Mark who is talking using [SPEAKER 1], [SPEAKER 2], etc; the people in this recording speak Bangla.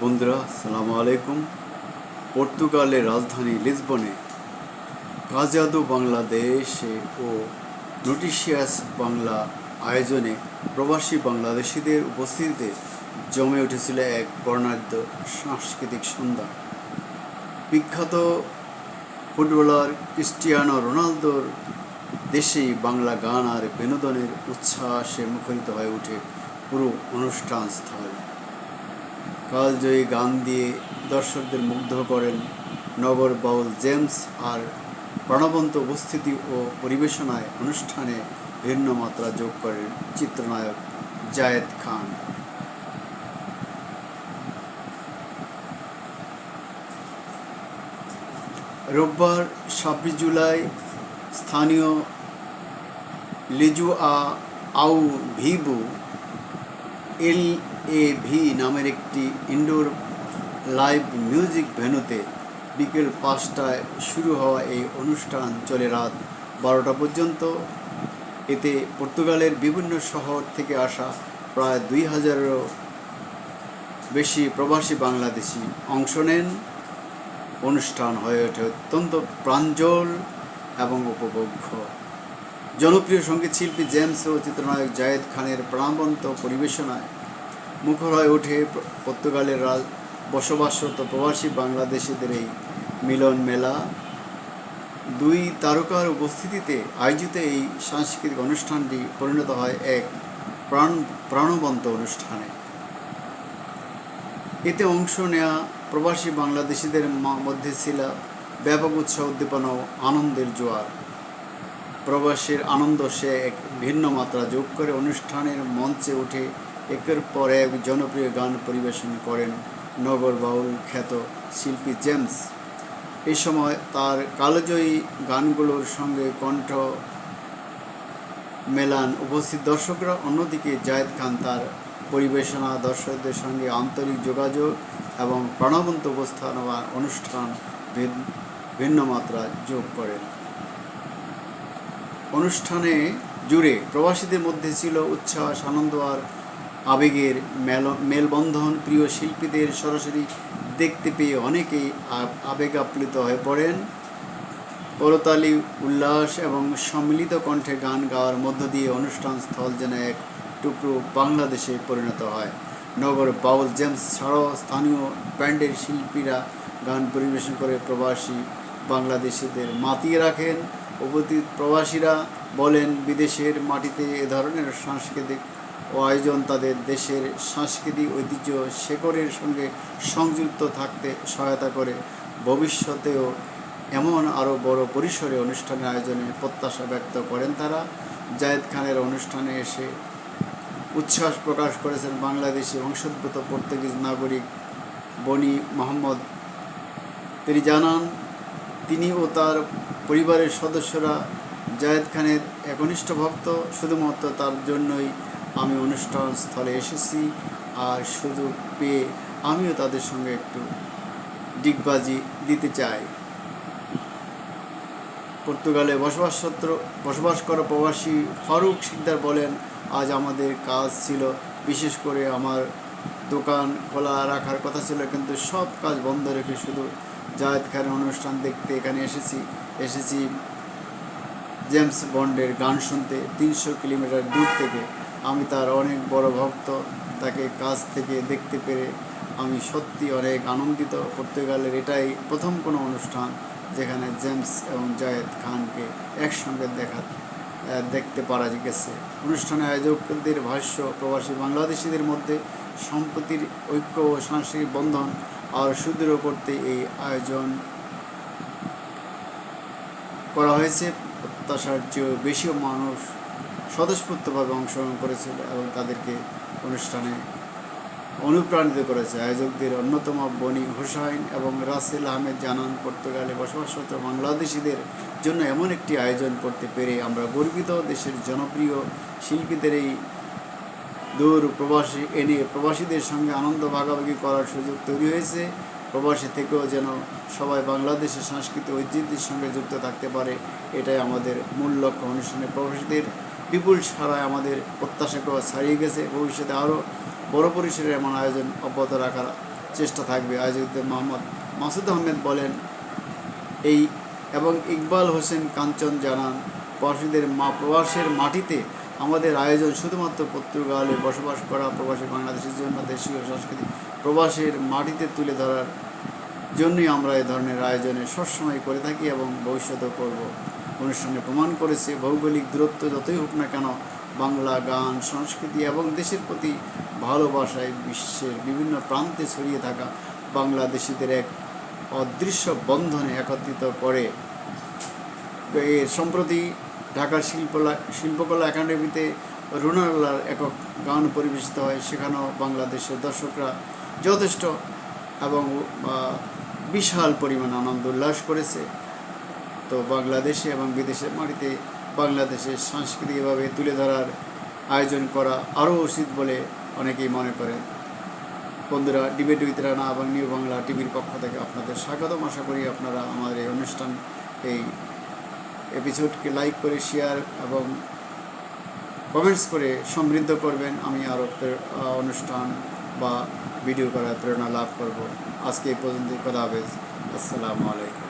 [SPEAKER 1] বন্ধুরা, আসসালামু আলাইকুম। পর্তুগালের রাজধানী লিসবনে কাজাদু বাংলাদেশে ও নোটিশিয়াস বাংলা আয়োজনে প্রবাসী বাংলাদেশিদের উপস্থিতিতে জমে উঠেছিল এক বর্ণাঢ্য সাংস্কৃতিক সন্ধ্যা। বিখ্যাত ফুটবলার ক্রিস্টিয়ানো রোনালদোর দেশেই বাংলা গান আর বিনোদনের উচ্ছ্বাসে মুখরিত হয়ে ওঠে পুরো অনুষ্ঠান স্থল। কালজয়ী গান দিয়ে দর্শকদের মুগ্ধ করেন নগর বাউল জেমস, আর প্রাণবন্ত উপস্থিতি ও পরিবেশনায় অনুষ্ঠানে ভিন্ন মাত্রা যোগ করেন চিত্রনায়ক জায়েদ খান। রোববার 26 জুলাই স্থানীয় লিজুয়া আউ ভিভু LAV নামের একটি ইনডোর লাইভ মিউজিক ভেন্যুতে বিকেল 5টায় শুরু হওয়া এই অনুষ্ঠান চলে রাত 12টা পর্যন্ত। এতে পর্তুগালের বিভিন্ন শহর থেকে আসা প্রায় 2000-এরও বেশি প্রবাসী বাংলাদেশি অংশ নেন। অনুষ্ঠান হয়ে ওঠে অত্যন্ত প্রাঞ্জল এবং উপভোগ্য। জনপ্রিয় সঙ্গীত শিল্পী জেমস ও চিত্রনায়ক জায়েদ খানের প্রাণবন্ত পরিবেশনায় মুখর হয়ে ওঠে পর্তুগালের বসবাসরত প্রবাসী বাংলাদেশিদের এই মিলন মেলা। দুই তারকার উপস্থিতিতে আয়োজিত এই সাংস্কৃতিক অনুষ্ঠানটি পরিণত হয় এক প্রাণবন্ত অনুষ্ঠানে। এতে অংশ নেওয়া প্রবাসী বাংলাদেশিদের মধ্যে ছিল ব্যাপক উৎসাহ, উদ্দীপনা ও আনন্দের জোয়ার। প্রবাসীর আনন্দ সে এক ভিন্ন মাত্রা যোগ করে অনুষ্ঠানের মঞ্চে উঠে একের পর এক জনপ্রিয় গান পরিবেশন করেন নগর বাউল খ্যাত শিল্পী জেমস। এই সময় তার কালজয়ী গানগুলোর সঙ্গে কণ্ঠ মেলান উপস্থিত দর্শকরা। অন্যদিকে জায়েদ খান তার পরিবেশনা, দর্শকদের সঙ্গে আন্তরিক যোগাযোগ এবং প্রাণবন্ত উপস্থাপনা অনুষ্ঠান ভিন্ন মাত্রা যোগ করেন। অনুষ্ঠানে জুড়ে প্রবাসীদের মধ্যে ছিল উচ্ছ্বাস, আনন্দ আর আবেগের মেলবন্ধন। প্রিয় শিল্পীদের সরাসরি দেখতে পেয়ে অনেকেই আবেগ আপ্লুত হয়ে পড়েন। করতালি, উল্লাস এবং সম্মিলিত কণ্ঠে গান গাওয়ার মধ্য দিয়ে অনুষ্ঠান স্থল যেন এক টুকরো বাংলাদেশে পরিণত হয়। নগর বাউল জেমস ছাড়াও স্থানীয় ব্যান্ডের শিল্পীরা গান পরিবেশন করে প্রবাসী বাংলাদেশিদের মাতিয়ে রাখেন। উপস্থিত প্রবাসীরা বলেন, বিদেশের মাটিতে এ ধরনের সাংস্কৃতিক ও আয়োজন তাদের দেশের সাংস্কৃতিক ঐতিহ্য শেকড়ের সঙ্গে সংযুক্ত থাকতে সহায়তা করে। ভবিষ্যতেও এমন আরও বড় পরিসরে অনুষ্ঠানের আয়োজনে প্রত্যাশা ব্যক্ত করেন তারা। জায়েদ খানের অনুষ্ঠানে এসে উচ্ছ্বাস প্রকাশ করেছেন বাংলাদেশি বংশোদ্ভূত পর্তুগিজ নাগরিক বনি মোহাম্মদ। তিনি জানান, তিনি ও তার পরিবারের সদস্যরা জায়েদ খানের একনিষ্ঠ ভক্ত। শুধুমাত্র তার জন্যই আমি অনুষ্ঠান স্থলে এসেছি, আর সুযোগ পেয়ে আমিও তাদের সঙ্গে একটু ডিগবাজি দিতে চাই। পর্তুগালে বসবাস করা প্রবাসী ফারুক সিকদার বলেন, আজ আমাদের কাজ ছিল, বিশেষ করে আমার দোকান খোলা রাখার কথা ছিল, কিন্তু সব কাজ বন্ধ রেখে শুধু জায়েদ খানের অনুষ্ঠান দেখতে এখানে এসেছি জেমস বন্ডের গান শুনতে 300 কিলোমিটার দূর থেকে। আমি তার অনেক বড় ভক্ত। তাকে কাছ থেকে দেখতে পেরে আমি সত্যি অনেক আনন্দিত। পর্তুগালের এটাই প্রথম কোনো অনুষ্ঠান যেখানে জেমস এবং জায়েদ খানকে একসঙ্গে দেখতে পারা গেছে। অনুষ্ঠানে আয়োজকদের ভাষ্য, প্রবাসী বাংলাদেশিদের মধ্যে সম্প্রীতির ঐক্য ও সাংস্কৃতিক বন্ধন আরও সুদৃঢ় করতে এই আয়োজন করা হয়েছে। প্রত্যাশার চেয়েও বেশি মানুষ স্বতঃস্ফূর্তভাবে অংশগ্রহণ করেছিল এবং তাদেরকে অনুষ্ঠানে অনুপ্রাণিত করেছে। আয়োজকদের অন্যতম বনি হুসাইন এবং রাসেল আহমেদ জানান, পর্তুগালে বসবাসরত বাংলাদেশিদের জন্য এমন একটি আয়োজন করতে পেরে আমরা গর্বিত। দেশের জনপ্রিয় শিল্পীদের এই দূর প্রবাসী এনে প্রবাসীদের সঙ্গে আনন্দ ভাগাভাগি করার সুযোগ তৈরি হয়েছে। প্রবাসী থেকেও যেন সবাই বাংলাদেশের সাংস্কৃতিক ঐতিহ্যের সঙ্গে যুক্ত থাকতে পারে, এটাই আমাদের মূল লক্ষ্য। অনুষ্ঠানে প্রবাসীদের বিপুল সাড়ায় আমাদের প্রত্যাশাকেও ছাড়িয়ে গেছে। ভবিষ্যতে আরও বড় পরিসরে এমন আয়োজন অব্যাহত রাখার চেষ্টা থাকবে। আয়োজক মোহাম্মদ মাসুদ আহমেদ বলেন এই এবং ইকবাল হোসেন কাঞ্চন জানান প্রবাসের মাটিতে আমাদের আয়োজন শুধুমাত্র পর্তুগালে বসবাস করা প্রবাসী বাংলাদেশের জন্য দেশীয় সংস্কৃতি প্রবাসের মাটিতে তুলে ধরার জন্যই আমরা এই ধরনের আয়োজনে সবসময় করে থাকি এবং ভবিষ্যতেও করব। অনুষ্ঠানে প্রমাণ করেছে ভৌগোলিক দূরত্ব যতই হোক না কেন বাংলা গান সংস্কৃতি এবং দেশের প্রতি ভালোবাসায় বিশ্বের বিভিন্ন প্রান্তে ছড়িয়ে থাকা বাংলাদেশিদের এক অদৃশ্য বন্ধনে একত্রিত করে। এর সম্প্রতি ঢাকার শিল্পকলা একাডেমিতে রুনাল্লার একক গান পরিবেশিত হয়। সেখানেও বাংলাদেশের দর্শকরা যথেষ্ট এবং বিশাল পরিমাণ আনন্দ উল্লাস করেছে। তো বাংলাদেশে এবং বিদেশের মাটিতে বাংলাদেশের সাংস্কৃতিকভাবে তুলে ধরার আয়োজন করা আরও উচিত বলে অনেকেই মনে করেন। বন্ধুরা, ডিবেট উইথ রানা এবং নিউ বাংলা টিভির পক্ষ থেকে আপনাদের স্বাগতম। আশা করি আপনারা আমার এই অনুষ্ঠান এই এপিসোডকে লাইক করে শেয়ার এবং কমেন্টস করে সমৃদ্ধ করবেন। আমি আরও অনুষ্ঠান বা ভিডিও করার প্রেরণা লাভ করব। আজকে এই পর্যন্ত, খোদা হাফেজ, আসসালামু আলাইকুম।